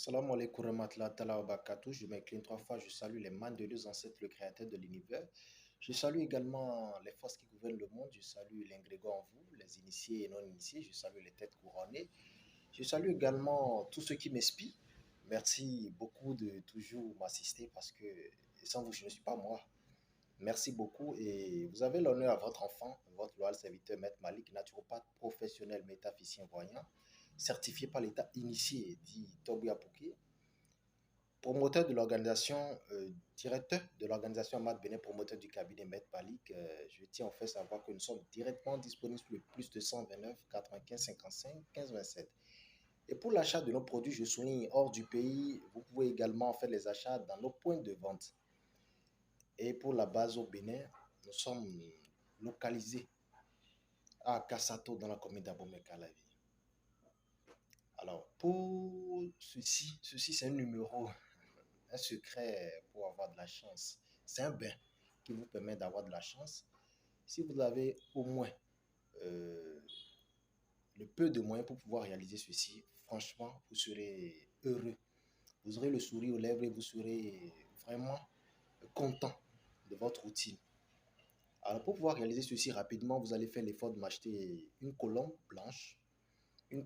Salam alaikum warahmatullahi ta'ala wa barakatuh. Je m'incline trois fois. Je salue les mains de Dieu ancêtres, le créateur de l'univers. Je salue également les forces qui gouvernent le monde. Je salue l'ingrégat en vous, les initiés et non initiés. Je salue les têtes couronnées. Je salue également tous ceux qui m'espient. Merci beaucoup de toujours m'assister parce que sans vous, je ne suis pas moi. Merci beaucoup et vous avez l'honneur à votre enfant, votre loyal serviteur, Maître Malik, naturopathe professionnel, métaphysicien voyant, certifié par l'État initié, dit Toby Apouki, promoteur de l'organisation, directeur de l'organisation Ahmad Benin, promoteur du cabinet Maître Malik. Je tiens en fait à savoir que nous sommes directement disponibles sur le plus de 129 95 55 15 27. Et pour l'achat de nos produits, je souligne hors du pays, vous pouvez également faire les achats dans nos points de vente. Et pour la base au Bénin, nous sommes localisés à Kassato dans la commune d'Abomey-Calavi. Alors, pour ceci c'est un numéro, un secret pour avoir de la chance. C'est un bain qui vous permet d'avoir de la chance. Si vous avez au moins euh, le peu de moyens pour pouvoir réaliser ceci, franchement, vous serez heureux. Vous aurez le sourire aux lèvres et vous serez vraiment content de votre routine. Alors, pour pouvoir réaliser ceci rapidement, vous allez faire l'effort de m'acheter une colombe blanche, une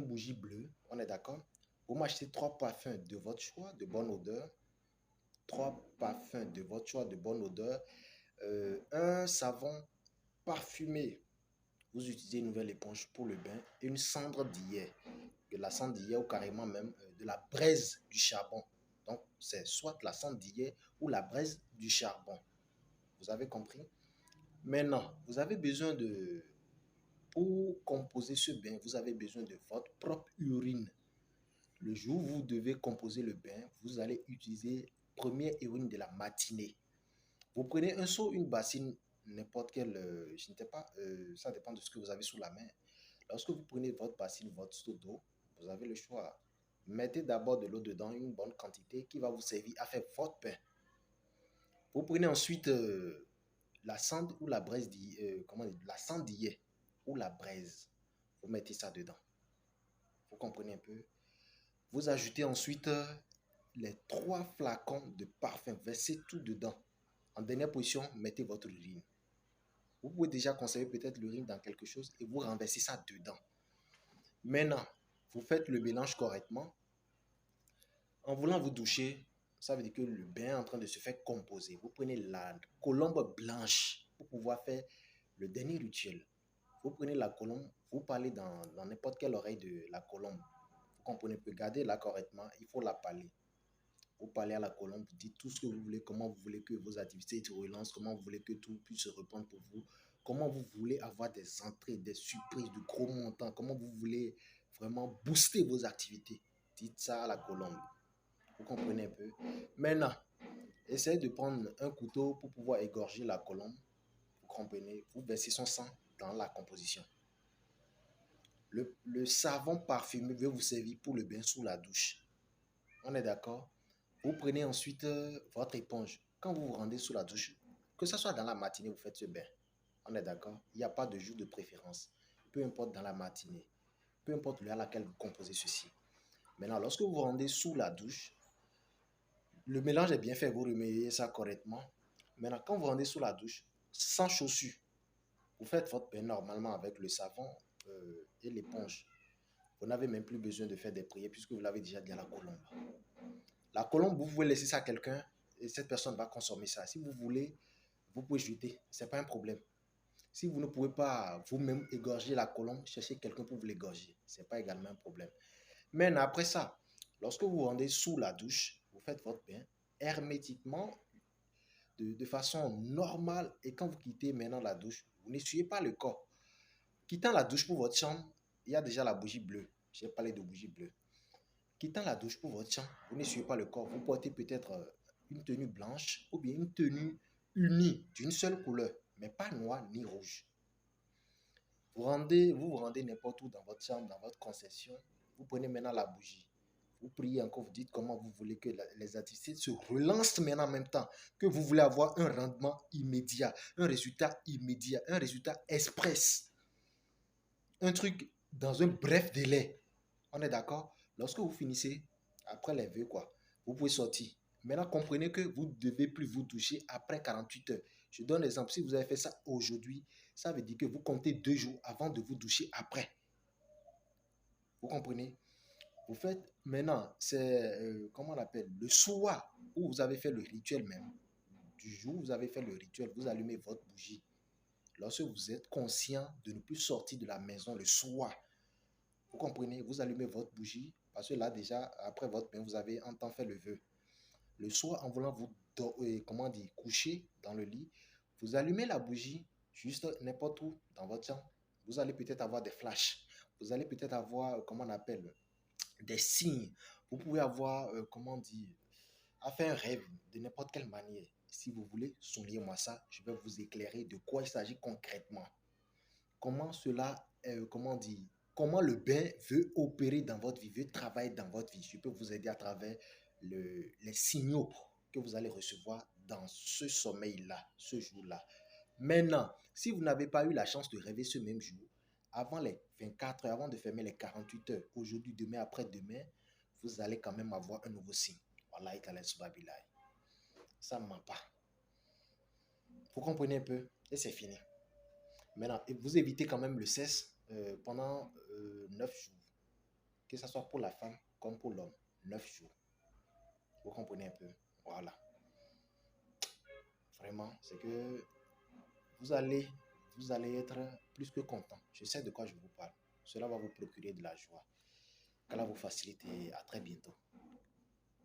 bougie bleue, on est d'accord? Vous m'achetez trois parfums de votre choix, de bonne odeur, trois parfums de votre choix, de bonne odeur, un savon parfumé. Vous utilisez une nouvelle éponge pour le bain, et une cendre d'hier, de la cendre d'hier ou carrément même de la braise du charbon. Donc, c'est soit la cendre d'hier ou la braise du charbon. Vous avez compris? Maintenant, vous avez besoin de, pour composer ce bain, vous avez besoin de votre propre urine. Le jour où vous devez composer le bain, vous allez utiliser première urine de la matinée. Vous prenez un seau, une bassine, n'importe quelle, je ne sais pas, ça dépend de ce que vous avez sous la main. Lorsque vous prenez votre bassine, votre seau d'eau, vous avez le choix. Mettez d'abord de l'eau dedans, une bonne quantité qui va vous servir à faire votre bain. Vous prenez ensuite la cendre ou la braise la cendre d'hier ou la braise. Vous mettez ça dedans. Vous comprenez un peu? Vous ajoutez ensuite les trois flacons de parfum. Versez tout dedans. En dernière position, mettez votre urine. Vous pouvez déjà conserver peut-être l'urine dans quelque chose et vous renversez ça dedans. Maintenant, vous faites le mélange correctement. En voulant vous doucher, ça veut dire que le bain est en train de se faire composer. Vous prenez la colombe blanche pour pouvoir faire le dernier rituel. Vous prenez la colombe, vous parlez dans n'importe quelle oreille de la colombe. Vous comprenez, gardez-la correctement, il faut la parler. Vous parlez à la colombe, vous dites tout ce que vous voulez, comment vous voulez que vos activités se relancent, comment vous voulez que tout puisse se répandre pour vous, comment vous voulez avoir des entrées, des surprises de gros montants, comment vous voulez vraiment booster vos activités. Dites ça à la colombe. Vous comprenez un peu? Maintenant, essayez de prendre un couteau pour pouvoir égorger la colombe. Vous comprenez? Vous versez son sang dans la composition. Le savon parfumé va vous servir pour le bain sous la douche. On est d'accord? Vous prenez ensuite votre éponge. Quand vous vous rendez sous la douche, que ce soit dans la matinée, vous faites ce bain. On est d'accord? Il n'y a pas de jour de préférence. Peu importe dans la matinée. Peu importe l'heure à laquelle vous composez ceci. Maintenant, lorsque vous vous rendez sous la douche, le mélange est bien fait, vous remettez ça correctement. Maintenant, quand vous rendez sous la douche, sans chaussures, vous faites votre bain normalement avec le savon et l'éponge. Vous n'avez même plus besoin de faire des prières puisque vous l'avez déjà dit à la colombe. La colombe, vous pouvez laisser ça à quelqu'un et cette personne va consommer ça. Si vous voulez, vous pouvez jeter. Ce n'est pas un problème. Si vous ne pouvez pas vous-même égorger la colombe, cherchez quelqu'un pour vous l'égorger. Ce n'est pas également un problème. Mais après ça, lorsque vous rendez sous la douche, vous faites votre bain hermétiquement de façon normale. Et quand vous quittez maintenant la douche, vous n'essuyez pas le corps. Quittant la douche pour votre chambre, il y a déjà la bougie bleue. J'ai parlé de bougie bleue. Quittant la douche pour votre chambre, vous n'essuyez pas le corps. Vous portez peut-être une tenue blanche ou bien une tenue unie d'une seule couleur, mais pas noire ni rouge. Vous rendez n'importe où dans votre chambre, dans votre concession. Vous prenez maintenant la bougie. Vous priez encore, vous dites comment vous voulez que les activités se relancent maintenant en même temps, que vous voulez avoir un rendement immédiat, un résultat immédiat, un résultat express, un truc dans un bref délai. On est d'accord? Lorsque vous finissez, Après les vœux, quoi. Vous pouvez sortir. Maintenant, comprenez que vous ne devez plus vous toucher après 48 heures. Je donne l'exemple. Si vous avez fait ça aujourd'hui, ça veut dire que vous comptez 2 jours avant de vous doucher après. Vous comprenez? Vous faites maintenant, c'est, comment on appelle, le soir où vous avez fait le rituel même. Du jour où vous avez fait le rituel, vous allumez votre bougie. Lorsque vous êtes conscient de ne plus sortir de la maison le soir, vous comprenez, vous allumez votre bougie, parce que là déjà, après votre bain, vous avez un temps fait le vœu. Le soir, en voulant vous, comment dire, coucher dans le lit, vous allumez la bougie juste n'importe où dans votre chambre. Vous allez peut-être avoir des flashs. Vous allez peut-être avoir, comment on appelle, des signes. Vous pouvez avoir, comment dire, à faire un rêve de n'importe quelle manière. Si vous voulez, soulignez-moi ça. Je vais vous éclairer de quoi il s'agit concrètement. Comment cela, comment dire, comment le bain veut opérer dans votre vie, veut travailler dans votre vie. Je peux vous aider à travers les signaux que vous allez recevoir dans ce sommeil-là, ce jour-là. Maintenant, si vous n'avez pas eu la chance de rêver ce même jour, avant les 24 heures, avant de fermer les 48 heures, aujourd'hui, demain, après-demain, vous allez quand même avoir un nouveau signe. Wallahi ta'ala subabilahi. Ça ne ment pas. Vous comprenez un peu? Et c'est fini. Maintenant, vous évitez quand même le cesse pendant 9 jours. Que ce soit pour la femme comme pour l'homme. 9 jours. Vous comprenez un peu? Voilà. Vraiment, c'est que vous allez, vous allez être plus que content. Je sais de quoi je vous parle. Cela va vous procurer de la joie. Qu'Allah vous facilite et à très bientôt.